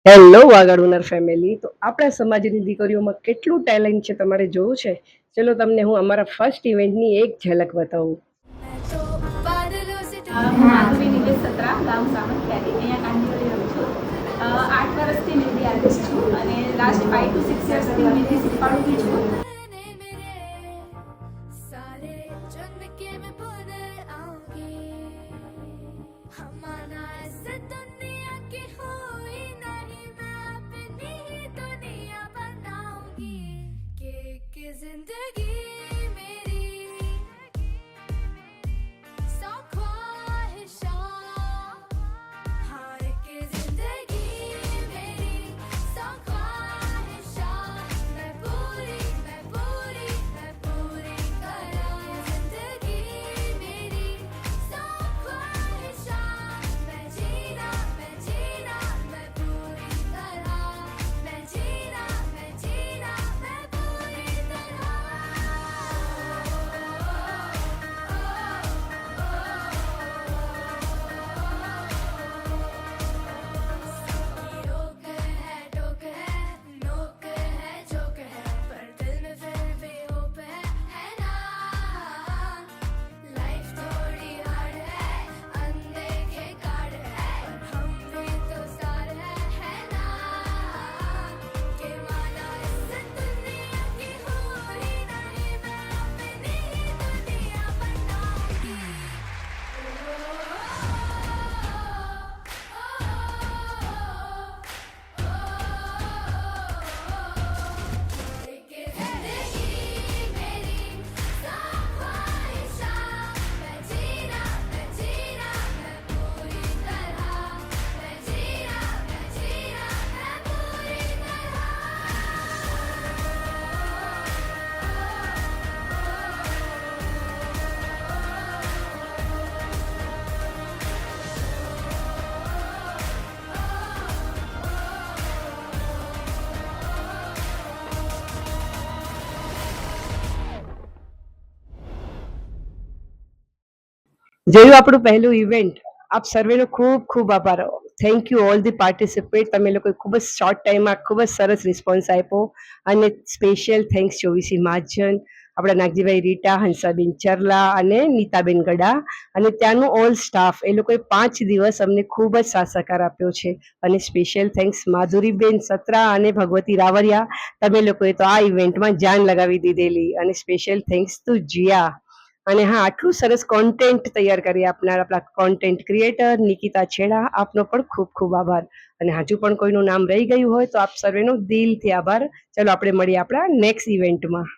Hello વાગાડુનર family. તો આપણા સમાજની દીકરીઓમાં કેટલું ટેલેન્ટ છે તમારે જોવું છે? ચલો તમને હું અમારા ફર્સ્ટ ઇવેન્ટની એક ઝલક બતાવું. હું માધવી નિલેશ સત્રા, ગામ સામંતખેડી, અહીંયા કાંદીવલી રહું છું. 8 વર્ષથી મહેંદી આર્ટિસ્ટ છું અને લાસ્ટ 5 to 6 યર્સથી મહેંદી શીખવાડું છું. જેવું આપણું પહેલું ઇવેન્ટ. આપ સર્વેનો ખૂબ ખૂબ આભાર. Thank you all the participate. તમે લોકોએ ખૂબ જ શોર્ટ ટાઈમમાં ખૂબ જ સરસ રિસ્પોન્સ આપ્યો. અને સ્પેશિયલ થેન્ક્સ ચોવીસી મહાજન, આપણા નાગજીભાઈ રીટા, હંસાબેન ચરલા અને નીતાબેન ગડા અને ત્યાંનું ઓલ સ્ટાફ. એ લોકોએ 5 દિવસ અમને ખૂબ જ સાથ સહકાર આપ્યો છે. અને સ્પેશિયલ થેન્ક્સ માધુરીબેન સત્રા અને ભગવતી રાવરિયા. તમે લોકોએ તો આ ઇવેન્ટમાં જાન લગાવી દીધેલી. અને સ્પેશિયલ થેન્ક્સ ટુ જીયા. અને હા, આટલું સરસ કોન્ટેન્ટ તૈયાર કરી આપનાર આપણા કોન્ટેન્ટ ક્રિએટર નિકિતા છેડા, આપનો પણ ખૂબ ખૂબ આભાર. અને હજુ પણ કોઈનું નામ રહી ગયું હોય તો આપ સર્વેનો દિલથી આભાર. ચલો આપણે મળીએ આપણા નેક્સ્ટ ઇવેન્ટમાં.